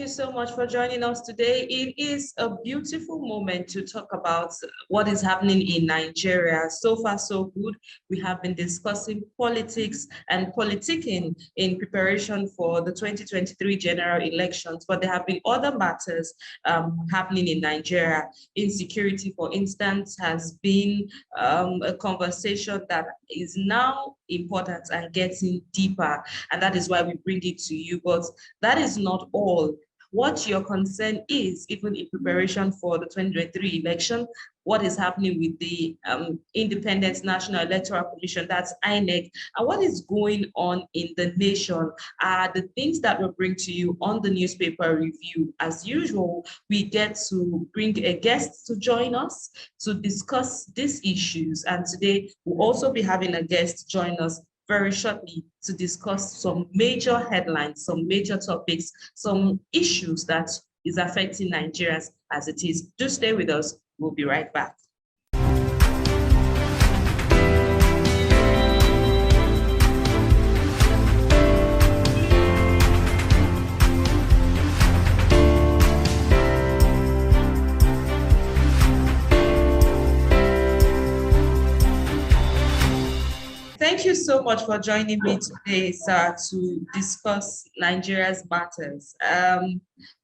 you so much for joining us today. It is a beautiful moment to talk about what is happening in Nigeria. So far, so good. We have been discussing politics and politicking in preparation for the 2023 general elections, but there have been other matters happening in Nigeria. Insecurity, for instance, has been a conversation that is now important and getting deeper, and that is why we bring it to you. But that is not all. What your concern is, even in preparation for the 2023 election, what is happening with the Independent National Electoral Commission, that's INEC, and what is going on in the nation are the things that we'll bring to you on the newspaper review. As usual, we get to bring a guest to join us to discuss these issues, and today we'll also be having a guest join us very shortly to discuss some major headlines, some major topics, some issues that is affecting Nigerians as it is. Do stay with us. We'll be right back. Thank you so much for joining me today, sir, to discuss Nigeria's matters.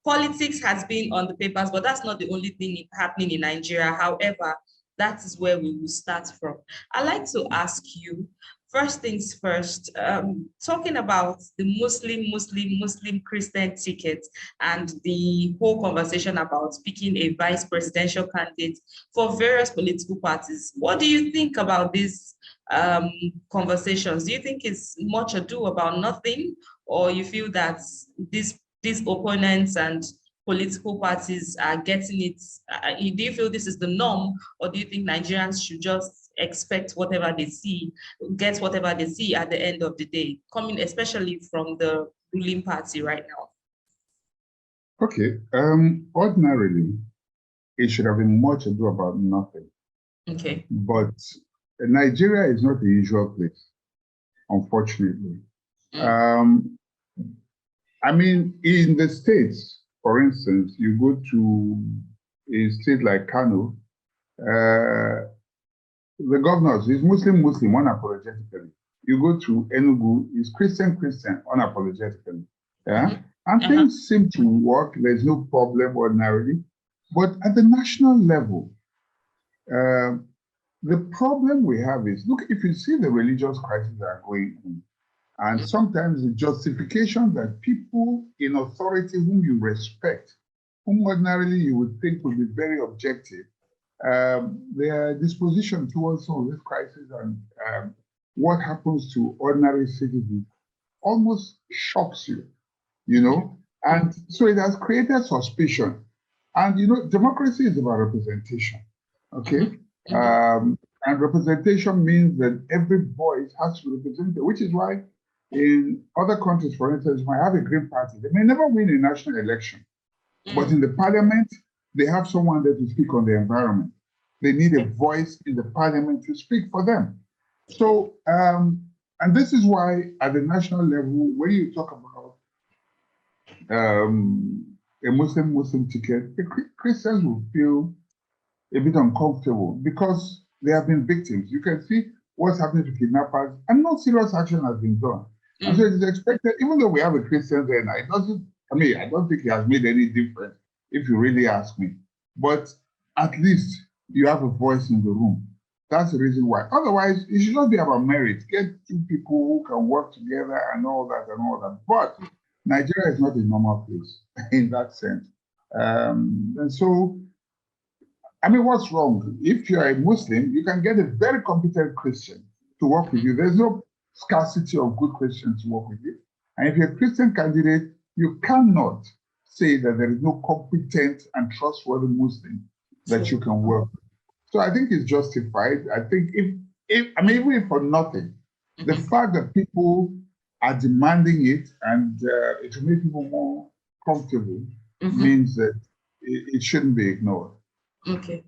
Politics has been on the papers, but that's not the only thing happening in Nigeria. However, that is where we will start from. I'd like to ask you, first things first, talking about the Muslim Christian ticket and the whole conversation about picking a vice presidential candidate for various political parties. What do you think about these conversations? Do you think it's much ado about nothing, or you feel that these opponents and political parties are getting it? Do you feel this is the norm, or do you think Nigerians should just expect whatever they see, get whatever they see at the end of the day, coming especially from the ruling party right now? Okay, ordinarily, it should have been much ado about nothing. Okay. But Nigeria is not the usual place, unfortunately. I mean, in the States, for instance, you go to a state like Kano, the governor is Muslim unapologetically. You go to Enugu, is Christian unapologetically. Yeah? And things seem to work. There's no problem ordinarily. But at the national level, the problem we have is, look, if you see the religious crises that are going on, and sometimes the justification that people in authority whom you respect, whom ordinarily you would think would be very objective, their disposition towards some of this crisis and what happens to ordinary citizens almost shocks you, you know? And so it has created suspicion. And, you know, democracy is about representation, okay? And representation means that every voice has to be represented, which is why in other countries, for instance, you might have a Green Party. They may never win a national election, but in the parliament, they have someone there to speak on the environment. They need a voice in the parliament to speak for them. So, and this is why at the national level, when you talk about a Muslim ticket, the Christians will feel a bit uncomfortable because they have been victims. You can see what's happening to kidnappers, and no serious action has been done. And so it is expected, even though we have a Christian there now, it doesn't, I mean, I don't think it has made any difference if you really ask me. But at least you have a voice in the room. That's the reason why. Otherwise, it should not be about merit. Get two people who can work together and all that and all that. But Nigeria is not a normal place in that sense. And so, I mean, what's wrong? If you're a Muslim, you can get a very competent Christian to work with you. There's no scarcity of good Christians to work with you. And if you're a Christian candidate, you cannot say that there is no competent and trustworthy Muslim that you can work with. So I think it's justified. I think if I mean, even if for nothing, the fact that people are demanding it and it will make people more comfortable means that it shouldn't be ignored. Okay.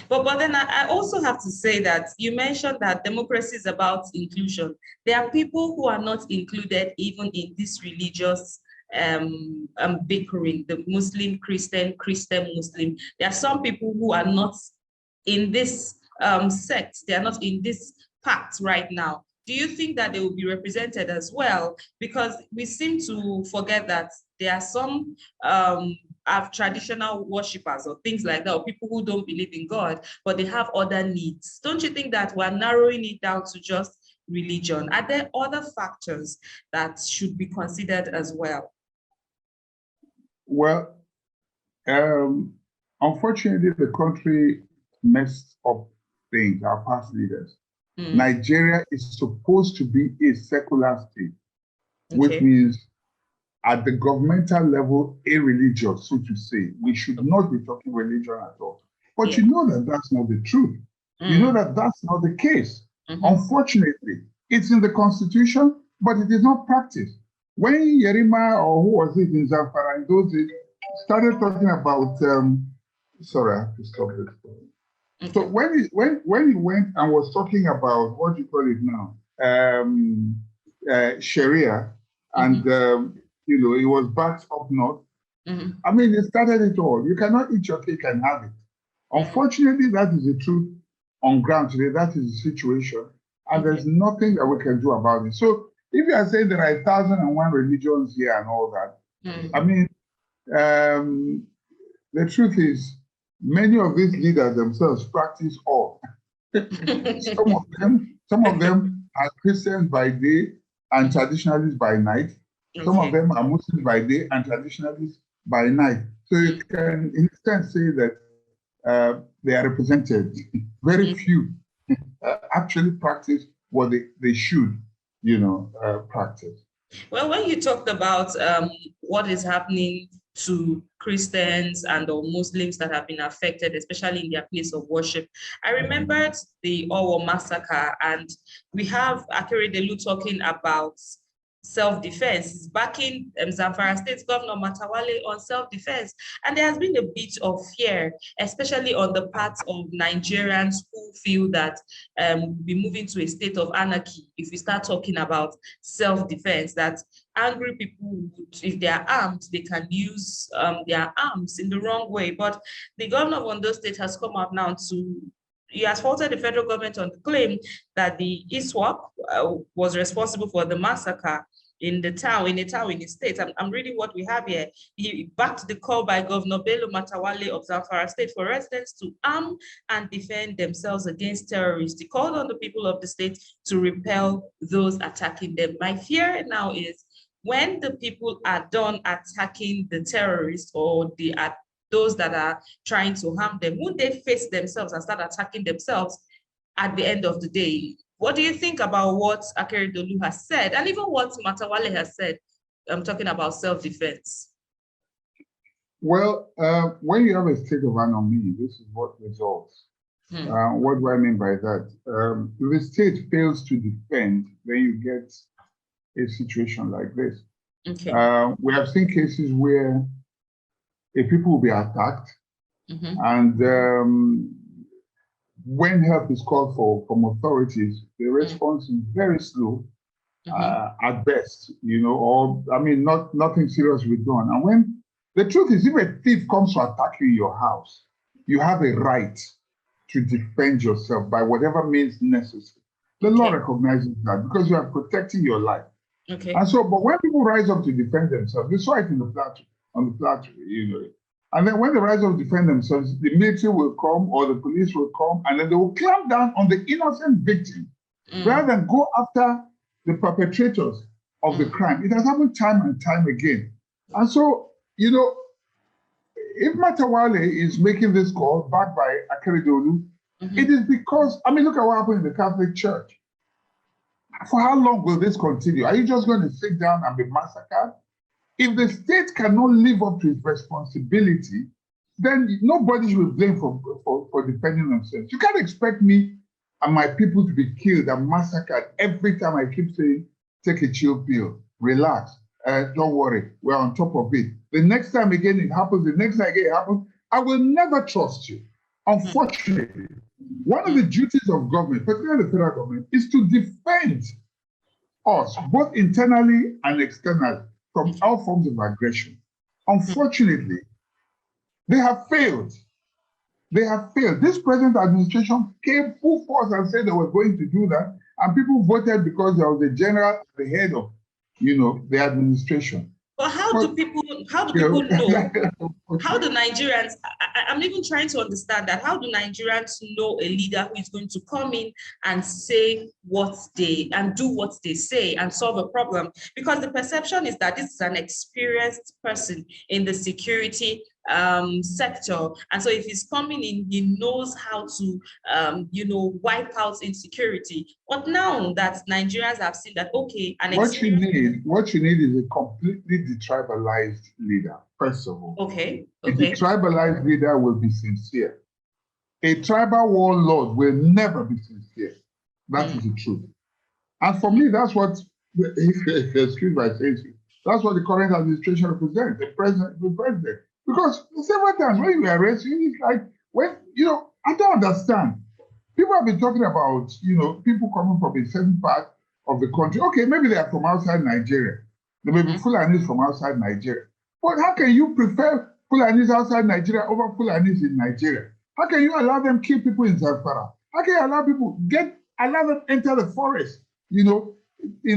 But then I also have to say that you mentioned that democracy is about inclusion. There are people who are not included even in this religious bickering, the Muslim, Christian, Christian, Muslim. There are some people who are not in this sect, they are not in this pact right now. Do you think that they will be represented as well? Because we seem to forget that there are some have traditional worshippers or things like that, or people who don't believe in God, but they have other needs. Don't you think that we're narrowing it down to just religion? Are there other factors that should be considered as well? Well, unfortunately, the country messed up things, our past leaders. Nigeria is supposed to be a secular state, which means at the governmental level, a religious, so to say. We should not be talking religion at all. But you know that that's not the truth. You know that that's not the case. Unfortunately, it's in the constitution, but it is not practiced. When Yerima, or who was it in Zamfara, in those days, started talking about, sorry, I have to stop this. So when he went and was talking about, what do you call it now, Sharia, and you know, it was backed up north. I mean, it started it all. You cannot eat your cake and have it. Unfortunately, that is the truth on ground today. That is the situation, and there's nothing that we can do about it. So if you are saying there are 1,001 religions here and all that, I mean, the truth is, many of these leaders themselves practice all. Some of them are Christians by day and traditionalists by night. Some of them are Muslims by day and traditionalists by night. So you can, in a sense, say that they are represented. Very few actually practice what they should, you know, practice. Well, when you talked about what is happening to Christians and or Muslims that have been affected, especially in their place of worship, I remembered the Owo massacre, and we have Akere Delu talking about self-defense. He's backing Zamfara State Governor Matawale on self-defense. And there has been a bit of fear, especially on the part of Nigerians who feel that we'll be moving to a state of anarchy if we start talking about self-defense, that angry people would, if they are armed, they can use their arms in the wrong way. But the governor of Ondo State has come out now he has faulted the federal government on the claim that the ISWAP was responsible for the massacre in a town in the state. I'm reading what we have here. He backed the call by Governor Bello Matawale of Zamfara State for residents to arm and defend themselves against terrorists. He called on the people of the state to repel those attacking them. My fear now is when the people are done attacking the terrorists or those that are trying to harm them, would they face themselves and start attacking themselves at the end of the day? What do you think about what Akere Dolu has said, and even what Matawale has said? I'm talking about self-defense. Well, when you have a state of anomaly, this is what results. What do I mean by that? If the state fails to defend, then you get a situation like this. We have seen cases where people will be attacked, and when help is called for from authorities, the response is very slow at best, you know, or I mean, nothing serious was done. And when the truth is, if a thief comes to attack you in your house, you have a right to defend yourself by whatever means necessary. The law recognizes that because you are protecting your life. And so, but when people rise up to defend themselves, we saw it in the plateau, on the plateau, you know. And then when they rise up to defend themselves, the military will come or the police will come, and then they will clamp down on the innocent victim rather than go after the perpetrators of the crime. It has happened time and time again. And so, you know, if Matawale is making this call backed by Akere Dolu, it is because, I mean, look at what happened in the Catholic Church. For how long will this continue? Are you just going to sit down and be massacred? If the state cannot live up to its responsibility, then nobody will blame for defending themselves. You can't expect me and my people to be killed and massacred every time I keep saying, take a chill pill, relax, don't worry, we're on top of it. The next time again it happens, the next time again it happens, I will never trust you. Unfortunately, one of the duties of government, particularly the federal government, is to defend us, both internally and externally. from all forms of aggression. Unfortunately, they have failed. They have failed. This present administration came full force and said they were going to do that, and people voted because there was a general at the head of, the administration. But how do people know? How do Nigerians, I'm even trying to understand that. How do Nigerians know a leader who is going to come in and say and do what they say and solve a problem? Because the perception is that this is an experienced person in the security sector. And so if he's coming in, he knows how to, wipe out insecurity. But now that Nigerians have seen that, okay, what you need is a completely detribalized leader, first of all. Okay. A detribalized leader will be sincere. A tribal warlord will never be sincere. That is the truth. And for me, that's what, excuse my saying, that's what the current administration represents, the president. Because several times when you arrest, it's like, I don't understand. People have been talking about, people coming from a certain part of the country. Okay, maybe they are from outside Nigeria. There may be Fulanis from outside Nigeria. But how can you prefer Fulanis outside Nigeria over Fulanis in Nigeria? How can you allow them kill people in Zamfara? How can you allow them enter the forest, in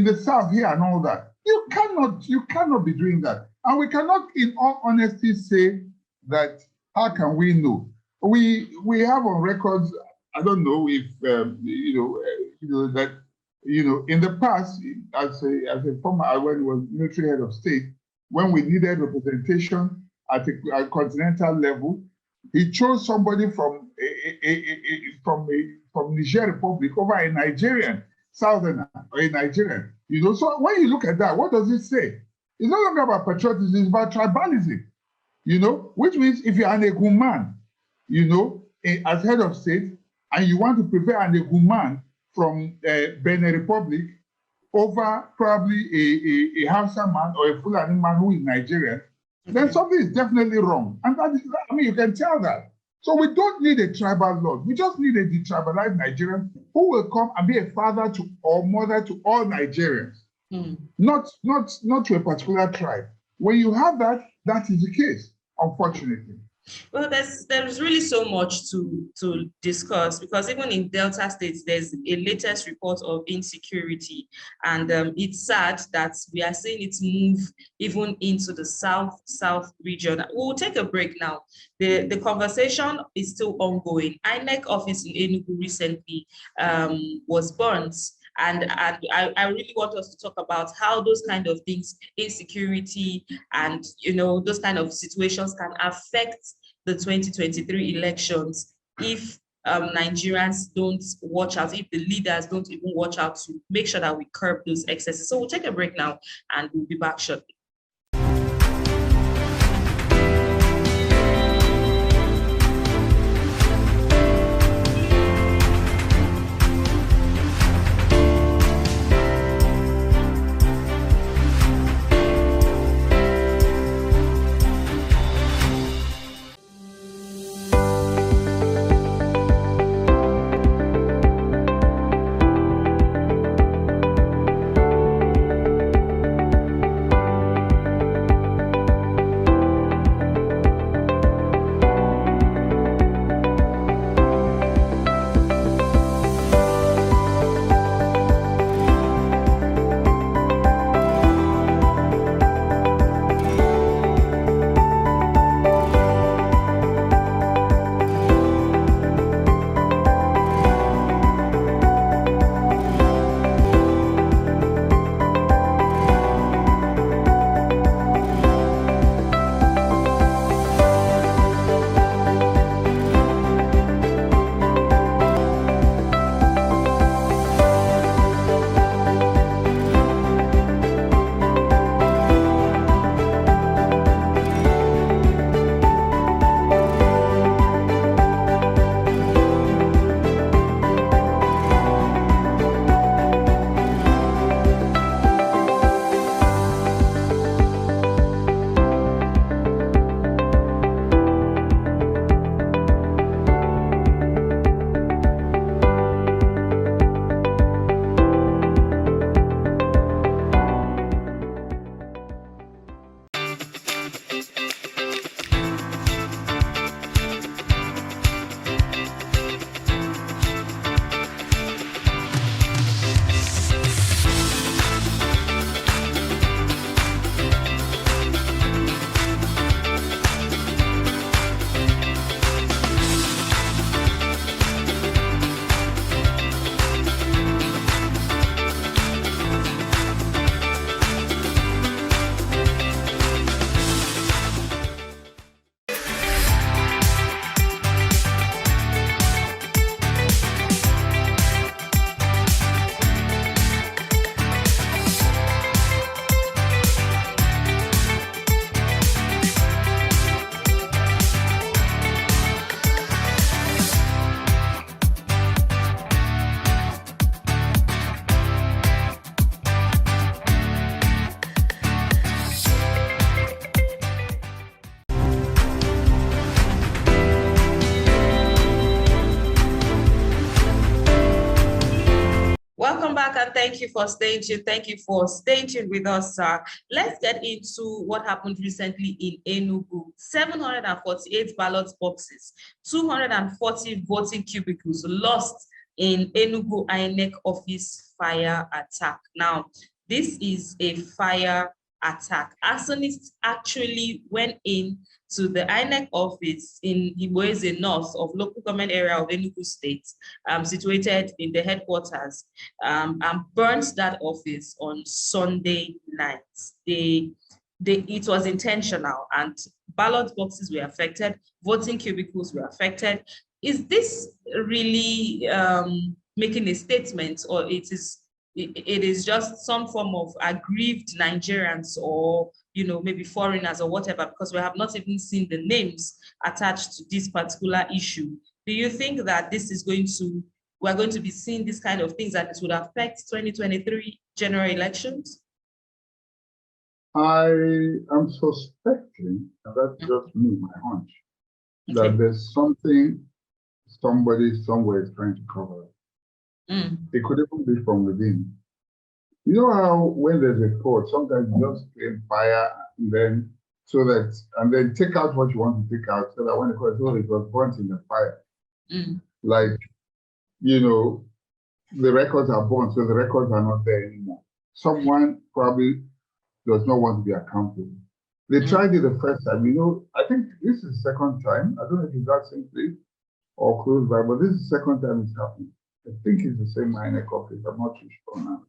the south here and all that? You cannot be doing that. And we cannot, in all honesty, say that, how can we know? We have on records, I don't know if, that, in the past, as a former, when he was military head of state, when we needed representation at a continental level, he chose somebody from Niger Republic over a Nigerian, southerner, or a Nigerian. So when you look at that, what does it say? It's no longer about patriotism, it's about tribalism, which means if you're an Enugu man, as head of state, and you want to prefer an Enugu man from Benin Republic over probably a Hausa man or a Fulani man who is Nigerian, then something is definitely wrong. And that is, you can tell that. So we don't need a tribal lord. We just need a detribalized Nigerian who will come and be a father to or mother to all Nigerians, not to a particular tribe. When you have that, that is the case, unfortunately. Well, there's really so much to discuss, because even in Delta states, there's a latest report of insecurity, and it's sad that we are seeing it move even into the south region. We'll take a break now. The conversation is still ongoing. INEC office in Enugu recently was burnt. And I really want us to talk about how those kind of things, insecurity and, those kind of situations can affect the 2023 elections if Nigerians don't watch out, if the leaders don't even watch out to make sure that we curb those excesses. So we'll take a break now and we'll be back shortly. Thank you for staying tuned. Thank you for staying tuned with us, sir. Let's get into what happened recently in Enugu. 748 ballot boxes, 240 voting cubicles lost in Enugu INEC office fire attack. Now, this is a fire attack. Arsonists actually went in to the INEC office in Iboeze North of local government area of Enugu State, situated in the headquarters, and burnt that office on Sunday night. It was intentional, and ballot boxes were affected, voting cubicles were affected. Is this really making a statement, or it is just some form of aggrieved Nigerians, or maybe foreigners or whatever, because we have not even seen the names attached to this particular issue? Do you think that this is we're going to be seeing this kind of things, that this would affect 2023 general elections? I am suspecting, and that's just me, my hunch, Okay. that there's something somebody somewhere is trying to cover up. It could even be from within. You know how when there's a fault, sometimes you just claim fire and then take out what you want to take out, so that when the court says it was burnt in the fire. Like, the records are burnt, so the records are not there anymore. Someone probably does not want to be accountable. They tried it the first time. I think this is the second time. I don't know if it's that same place or close by, but this is the second time it's happening. I think it's the same INEC office. I'm not too sure now.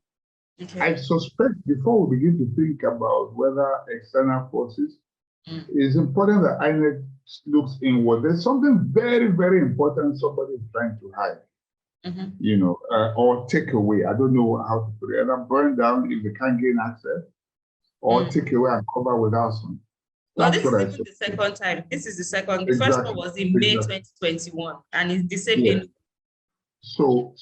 Okay. I suspect, before we begin to think about whether external forces, it's important that INEC looks inward. There's something very, very important somebody is trying to hide, or take away. I don't know how to put it. Either burn down if they can't gain access, or take away and cover without some. Well, this is even the second time. This is the second. The first one was in May 2021, and it's the same thing. So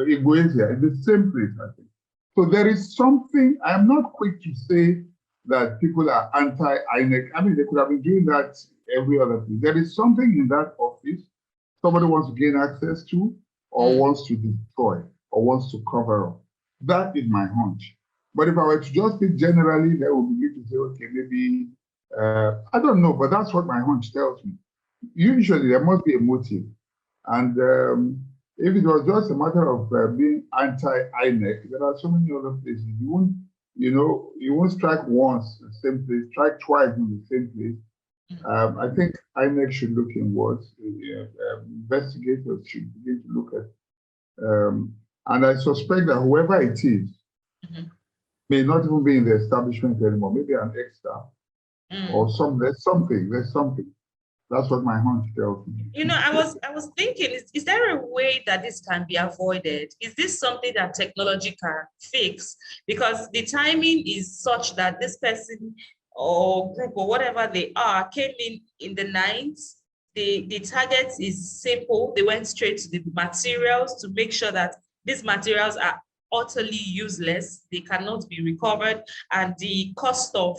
it goes here in the same place, I think. So there is something. I am not quick to say that people are anti-INEC. I mean, they could have been doing that every other place. There is something in that office somebody wants to gain access to, or wants to destroy, or wants to cover up. That is my hunch. But if I were to just speak generally, they will begin to say, okay, maybe, I don't know, but that's what my hunch tells me. Usually there must be a motive. And if it was just a matter of being anti-INEC, there are so many other places. You won't strike once in the same place, strike twice in the same place. I think INEC should look inwards. Investigators should begin to look at, and I suspect that whoever it is may not even be in the establishment anymore. Maybe an ex-staff or there's something. That's what my hunch tells me. I was thinking, is there a way that this can be avoided? Is this something that technology can fix? Because the timing is such that this person or group or whatever they are came in the night. The target is simple. They went straight to the materials to make sure that these materials are utterly useless. They cannot be recovered, and the cost of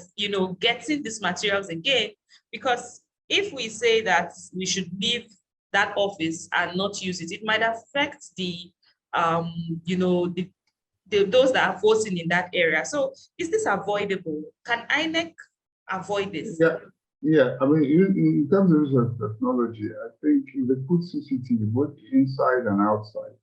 getting these materials again, because if we say that we should leave that office and not use it, it might affect the those that are voting in that area. So is this avoidable? Can INEC avoid this? Yeah. I mean, in terms of use of technology, I think if they put CCTV both inside and outside.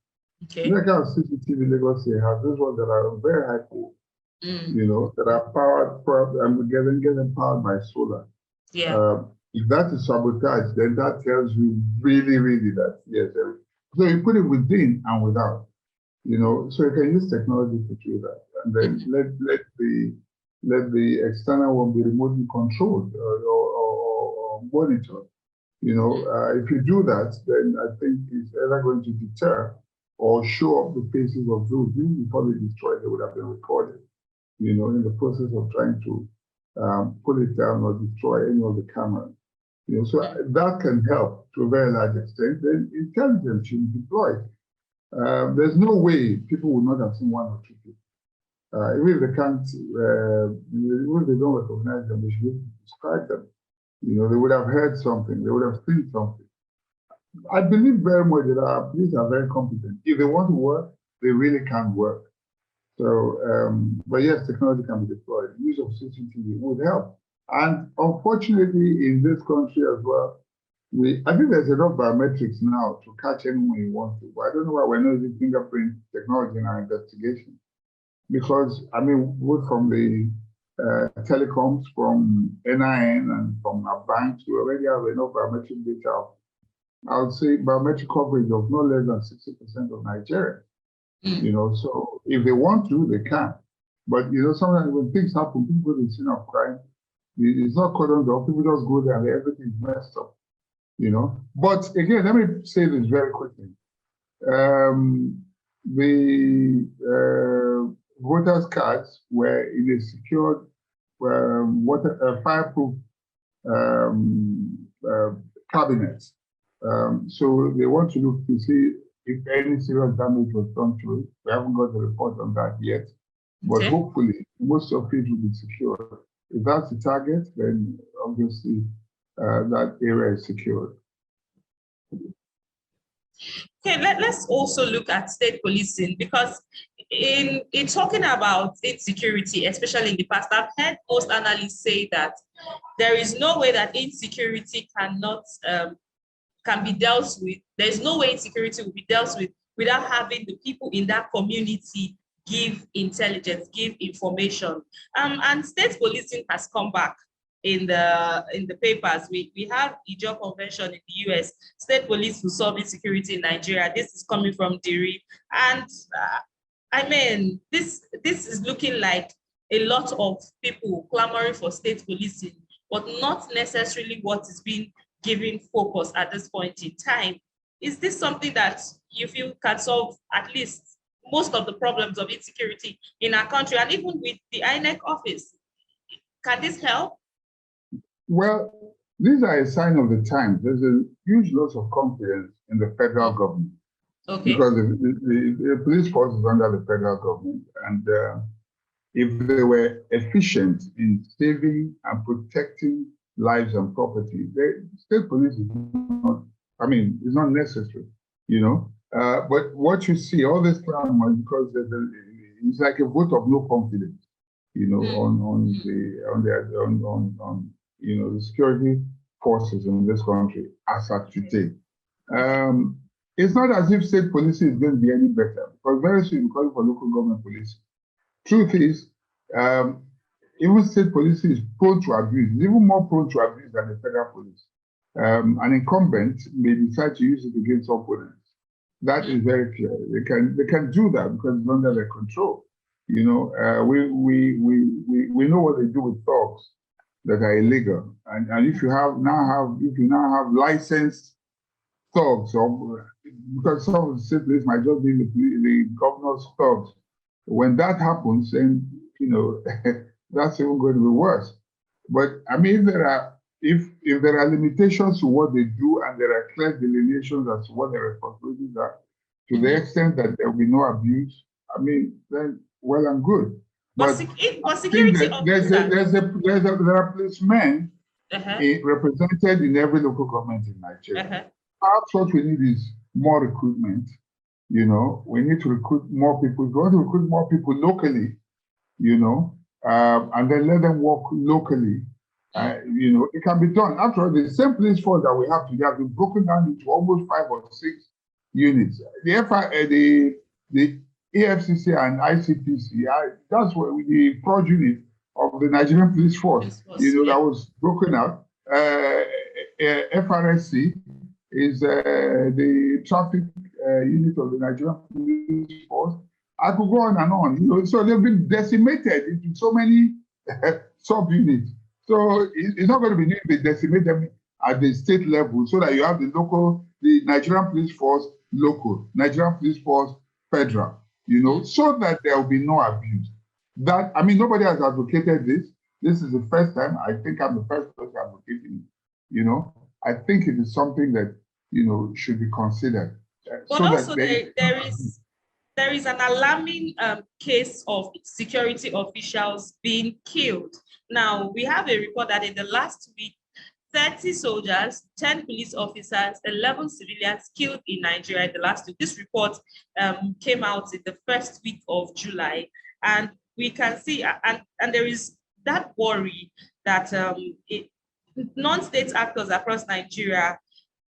Okay. Like our CCTV Lagos has those ones that are very high pole, that are powered and getting powered by solar. Yeah. If that is sabotage, then that tells you really, really that yes. So you put it within and without, so you can use technology to do that, and then let the external one be remotely controlled or monitored. If you do that, then I think it's either going to deter or show up the faces of those who, before they destroy, they would have been recorded, in the process of trying to pull it down or destroy any of the cameras. So that can help to a very large extent. Then intelligence should be deployed. There's no way people would not have seen one or two people. Even if they can't, even if they don't recognize them, they should be able to describe them. They would have heard something, they would have seen something. I believe very much that our police are very competent. If they want to work, they really can work. So, but yes, technology can be deployed. Use of CCTV would help. And unfortunately, in this country as well, I think there's enough biometrics now to catch anyone you want to. But I don't know why we're not using fingerprint technology in our investigation. Because, I mean, both from the telecoms, from NIN, and from our banks, we already have enough biometric data. I would say biometric coverage of no less than 60% of Nigeria. You know, so if they want to, they can. But you know, sometimes when things happen, people in scene of crime, it's not cordoned off. People just go there and everything's messed up. You know. But again, let me say this very quickly. The voters' cards were in a secured, fireproof cabinet. So they want to look to see if any serious damage was done to it. We haven't got the report on that yet, but hopefully most of it will be secure. If that's the target, then obviously that area is secured. Okay, let's also look at state policing, because in talking about insecurity, especially in the past, I've heard most analysts say that there is no way that insecurity can be dealt with. There's no way insecurity will be dealt with without having the people in that community give intelligence, give information. And state policing has come back in the papers. We have the Ijaw Convention in the US, state police to solve insecurity in Nigeria. This is coming from Diri. And I mean, this is looking like a lot of people clamoring for state policing, but not necessarily what is being given focus at this point in time. Is this something that you feel can solve at least most of the problems of insecurity in our country, and even with the INEC office? Can this help? Well, these are a sign of the times. There's a huge loss of confidence in the federal government. Okay. Because the police force is under the federal government, and if they were efficient in saving and protecting lives and property, the state police is not, I mean, it's not necessary, you know. But what you see, all this time, because it's like a vote of no confidence, you know, on you know, the security forces in this country as at today. It's not as if state police is going to be any better, because very soon we're calling for local government police. Truth is, even state police is prone to abuse. It's even more prone to abuse than the federal police. An incumbent may decide to use it against opponents. That is very clear. They can do that because it's under their control. You know, we know what they do with thugs that are illegal. And if you now have licensed thugs, or because some of the state police might just be the governor's thugs. When that happens, then you know that's even going to be worse. But I mean, if there are limitations to what they do, and there are clear delineations as to what their responsibilities are, to the extent that there will be no abuse, I mean, then well and good. But security there are policemen represented in every local government in Nigeria. Perhaps what we need is more recruitment. You know, we need to recruit more people. We want to recruit more people locally, you know, and then let them work locally. You know, it can be done. After all, the same police force that we have today have been broken down into almost 5 or 6 units. The EFCC and ICPC, that's what the progeny of the Nigerian police force, you know, that was broken out. FRSC is the traffic unit of the Nigerian police force. I could go on and on, you know, so they've been decimated into so many sub-units. So it's not going to be new to decimate them at the state level, so that you have the Nigerian police force local, Nigerian police force federal, you know, so that there will be no abuse. That, I mean, nobody has advocated this. This is the first time. I think I'm the first person advocating it, you know. I think it is something that, you know, should be considered. But so also there is an alarming case of security officials being killed. Now, we have a report that in the last week, 30 soldiers, 10 police officers, 11 civilians killed in Nigeria in the last week. This report came out in the first week of July. And we can see, and there is that worry that non-state actors across Nigeria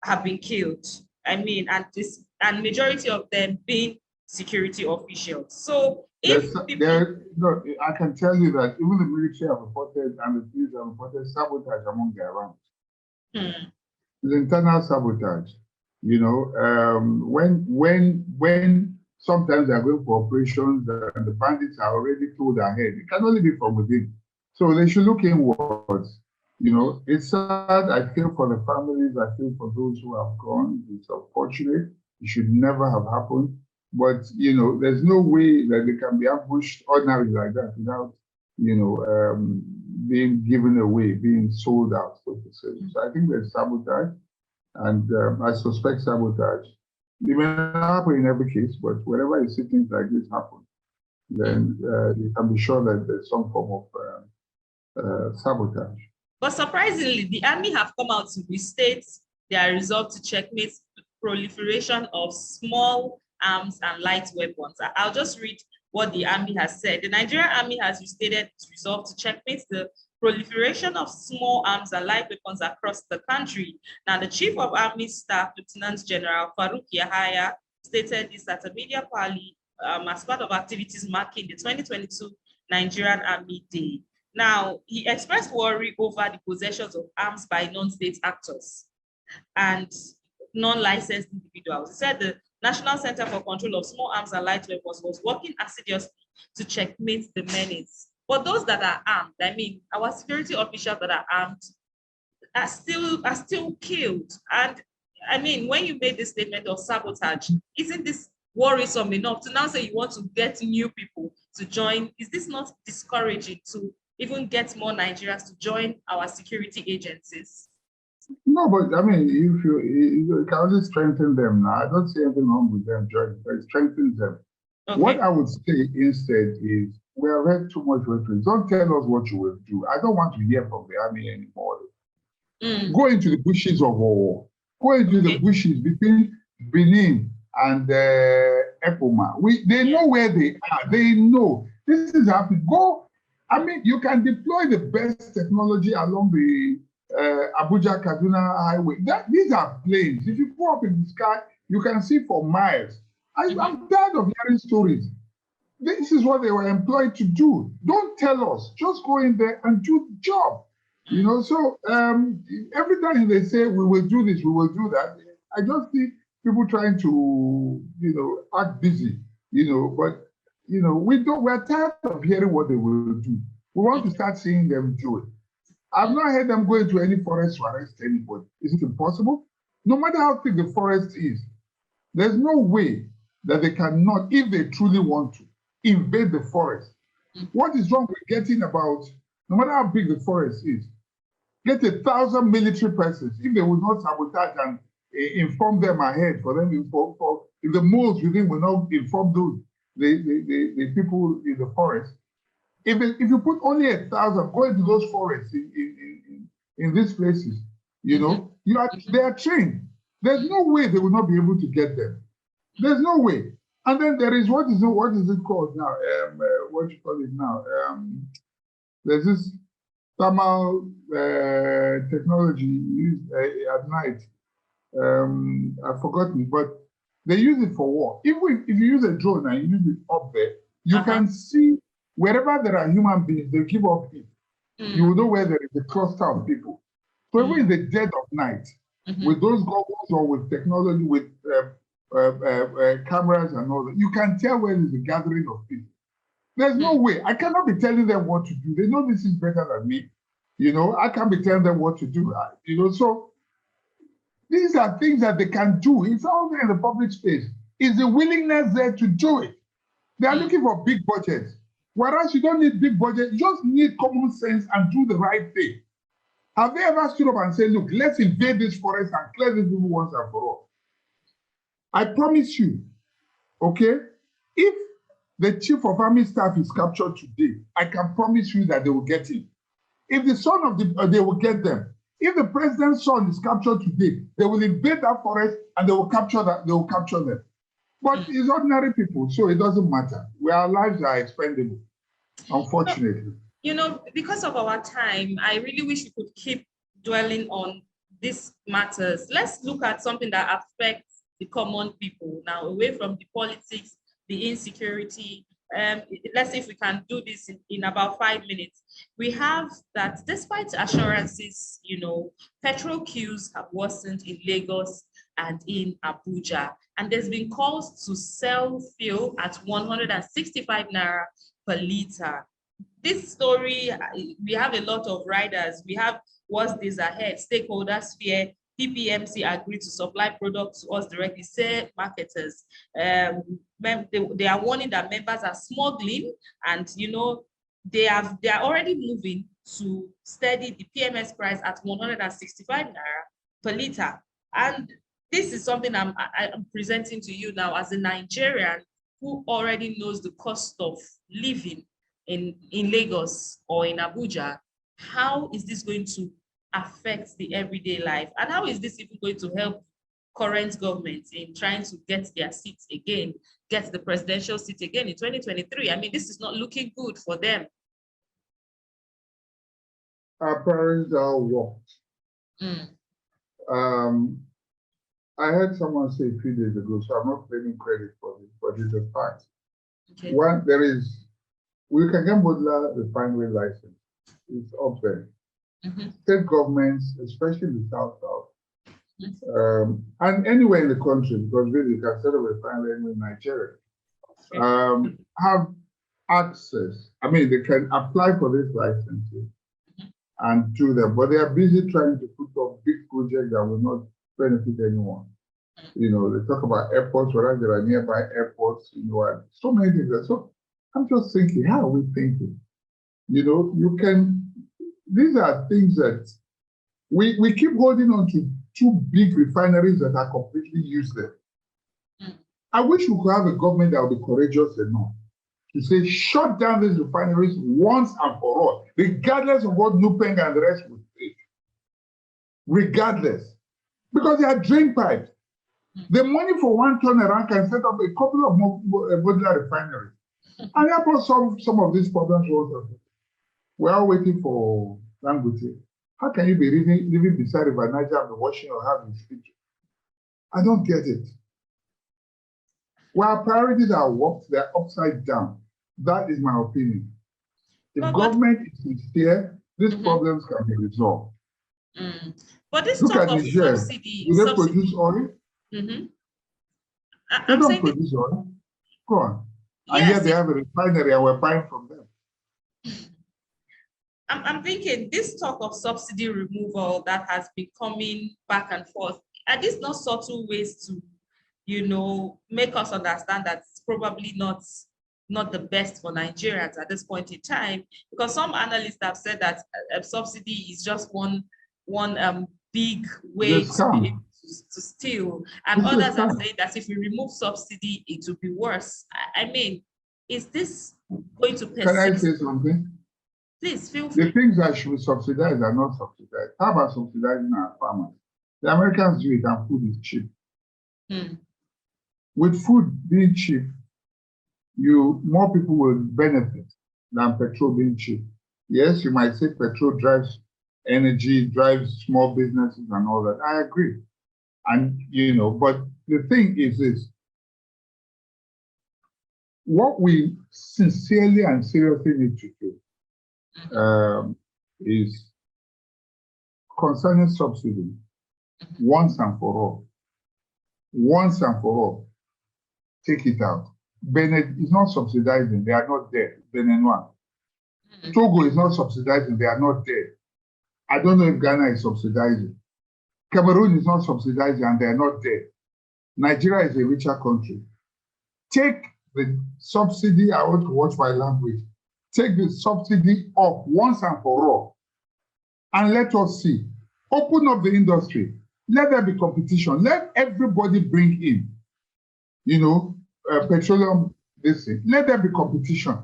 have been killed. I mean, and majority of them being security officials. So if no, I can tell you that even the military have reported and the police have reported sabotage among their ranks. It's internal sabotage. You know, when sometimes they're going for operations and the bandits are already told ahead, it can only be from within. So they should look inwards. You know, it's sad. I feel for the families. I feel for those who have gone. It's unfortunate. It should never have happened. But, you know, there's no way that they can be ambushed ordinarily like that without, you know, being given away, being sold out, so to say. So I think there's sabotage, and I suspect sabotage. It may not happen in every case, but wherever you see things like this happen, then you can be sure that there's some form of sabotage. But surprisingly, the army have come out to restate their resolve to checkmate proliferation of small arms and light weapons. I'll just read what the army has said. The Nigerian army has restated its resolve to checkmate the proliferation of small arms and light weapons across the country. Now, the Chief of Army Staff, Lieutenant General Farouk Yahaya, stated this at a media rally as part of activities marking the 2022 Nigerian Army Day. Now, he expressed worry over the possessions of arms by non-state actors and non-licensed individuals. He said the National Center for Control of Small Arms and Light Weapons was working assiduously to checkmate the menace. But those that are armed, I mean, our security officials that are armed are still killed. And I mean, when you made this statement of sabotage, isn't this worrisome enough to now say you want to get new people to join? Is this not discouraging to even get more Nigerians to join our security agencies? No, but I mean, if you can only strengthen them now. I don't see anything wrong with them joining, but it strengthens them. Okay. What I would say instead is, we have read too much rhetoric. Don't tell us what you will do. I don't want to hear from the army anymore. Go into the bushes of war. Go into the bushes between Benin and Epoma. They know where they are. They know this is happening. Go. I mean, you can deploy the best technology along the Abuja-Kaduna highway. These are planes. If you go up in the sky, you can see for miles. I'm tired of hearing stories. This is what they were employed to do. Don't tell us. Just go in there and do the job. You know, so every time they say, we will do this, we will do that, I just see people trying to, you know, act busy, you know, but you know, we're tired of hearing what they will do. We want to start seeing them do it. I've not heard them go into any forest to arrest anybody. Is it impossible? No matter how thick the forest is, there's no way that they cannot, if they truly want to, invade the forest. What is wrong with getting about, no matter how big the forest is, get 1,000 military persons, if they will not sabotage and inform them ahead, for them, if the moles within will not inform those, the people in the forest. If you put only 1,000 go into those forests in these places, you know, they are trained. There's no way they will not be able to get them. There's no way. And then there is what is it called now? What you call it now? There's this thermal technology used at night. I've forgotten, but they use it for war. If you use a drone and you use it up there, you can see wherever there are human beings, they give off heat. You will know where there is a cluster of people. So even in the dead of night, with those goggles or with technology, with cameras and all that, you can tell where there's a gathering of people. There's no way. I cannot be telling them what to do. They know this is better than me. You know, I can't be telling them what to do. You know, so these are things that they can do. It's all there in the public space. Is the willingness there to do it? They are looking for big budgets. Whereas you don't need big budget, you just need common sense and do the right thing. Have they ever stood up and said, look, let's invade this forest and clear these people once and for all? I promise you, okay, if the chief of army staff is captured today, I can promise you that they will get him. If the son of they will get them. If the president's son is captured today, they will invade that forest and they will capture them. But it's ordinary people, so it doesn't matter. Our lives are expendable. unfortunately. Because of our time, I really wish we could keep dwelling on these matters. Let's look at something that affects the common people now, away from the politics, the insecurity. Let's see if we can do this in about 5 minutes. We have that despite assurances, petrol queues have worsened in Lagos and in Abuja. And there's been calls to sell fuel at 165 naira per liter. This story, we have a lot of riders. We have what's this ahead, stakeholders fear, PPMC agreed to supply products to us directly, say marketers. They are warning that members are smuggling, and they are already moving to steady the PMS price at 165 naira per liter. And this is something I'm presenting to you now as a Nigerian who already knows the cost of living in Lagos or in Abuja. How is this going to affect the everyday life? And how is this even going to help current government in trying to get their seats again, get the presidential seat again in 2023? I mean, this is not looking good for them. Our parents are walked. I heard someone say a few days ago, so I'm not claiming credit for this, but it's a fact. Okay. One, we can get modular refinery license. It's up there. State governments, especially the South, and anywhere in the country, because really you can set up a refinery in Nigeria, have access. I mean, they can apply for this license and do them, but they are busy trying to put up big projects that will not benefit anyone. They talk about airports, whether there are nearby airports, and so many things. So I'm just thinking, how are we thinking? These are things that we keep holding on to two big refineries that are completely useless. I wish we could have a government that would be courageous enough to say, shut down these refineries once and for all, regardless of what Nupeng and the rest would say. Regardless. Because they are drain pipes. The money for one turnaround can set up a couple of modular refineries. And therefore, some of these problems also. We are waiting for Dangote. How can you be living beside River Niger and be washing your hands in speech? I don't get it. While priorities are warped, they're upside down. That is my opinion. If government is sincere, these problems can be resolved. But this Look talk at of Niger. subsidy. Do they produce oil? They don't produce oil. Go on. And yet they have a refinery and we're buying from them. I'm thinking this talk of subsidy removal that has been coming back and forth, are these not subtle ways to, make us understand that it's probably not the best for Nigerians at this point in time? Because some analysts have said that subsidy is just one big way to be able to steal, and others are saying that if we remove subsidy, it will be worse. I mean, is this going to persist? Can I say something? Please feel free. The things that should be subsidized are not subsidized. How about subsidizing our farmers? The Americans do it and food is cheap. With food being cheap, more people will benefit than petrol being cheap. Yes, you might say petrol drives energy, drives small businesses and all that. I agree. And, but the thing is this. What we sincerely and seriously need to do is concerning subsidy, once and for all. Once and for all, take it out. Benin is not subsidizing, they are not there. Benin one. Togo is not subsidizing, they are not there. I don't know if Ghana is subsidizing. Cameroon is not subsidizing and they are not there. Nigeria is a richer country. Take the subsidy, I want to watch my language. Take the subsidy off once and for all. And let us see. Open up the industry. Let there be competition. Let everybody bring in, petroleum, this thing. Let there be competition.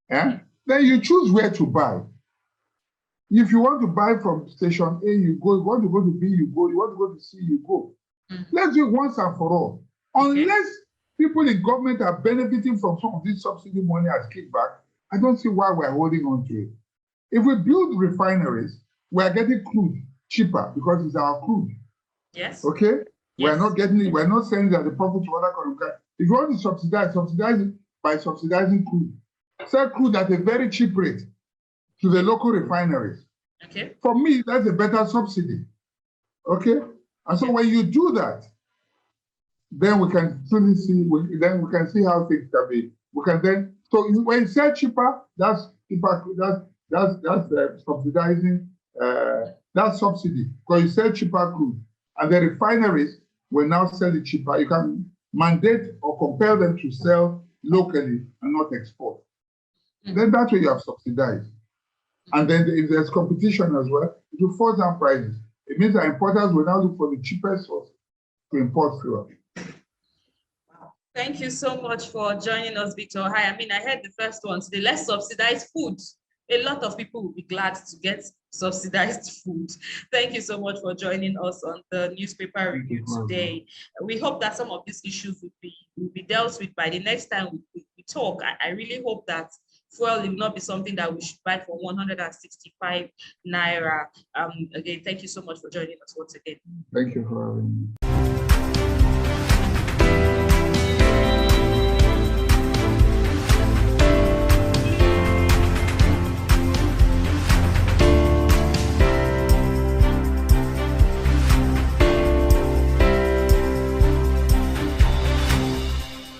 Yeah? Then you choose where to buy. If you want to buy from station A, you go. You want to go to B, you go. You want to go to C, you go. Let's do it once and for all. Unless people in government are benefiting from some of this subsidy money as kickback, I don't see why we're holding on to it. If we build refineries, we're getting crude cheaper because it's our crude. Yes. Okay? Yes. We're not saying that the profit to other countries. If you want to subsidize it by subsidizing crude. Sell crude at a very cheap rate to the local refineries. Okay. For me, that's a better subsidy. Okay? And so when you do that, then we can truly see, then we can see how things can be. We can then, so when you say cheaper, that's subsidizing, that's subsidy, because you sell cheaper crude. And the refineries will now sell it cheaper. You can mandate or compel them to sell locally and not export. Then that way you have subsidized. And then if there's competition as well, it will force down prices. It means that importers will now look for the cheapest source to import fuel. Wow. Thank you so much for joining us, Victor. Hi, I mean, I heard the first one today. Let's subsidize food. A lot of people will be glad to get subsidized food. Thank you so much for joining us on the newspaper review today. We hope that some of these issues will be dealt with by the next time we talk. I really hope that fuel will not be something that we should buy for 165 naira. Again, thank you so much for joining us once again. Thank you for having me.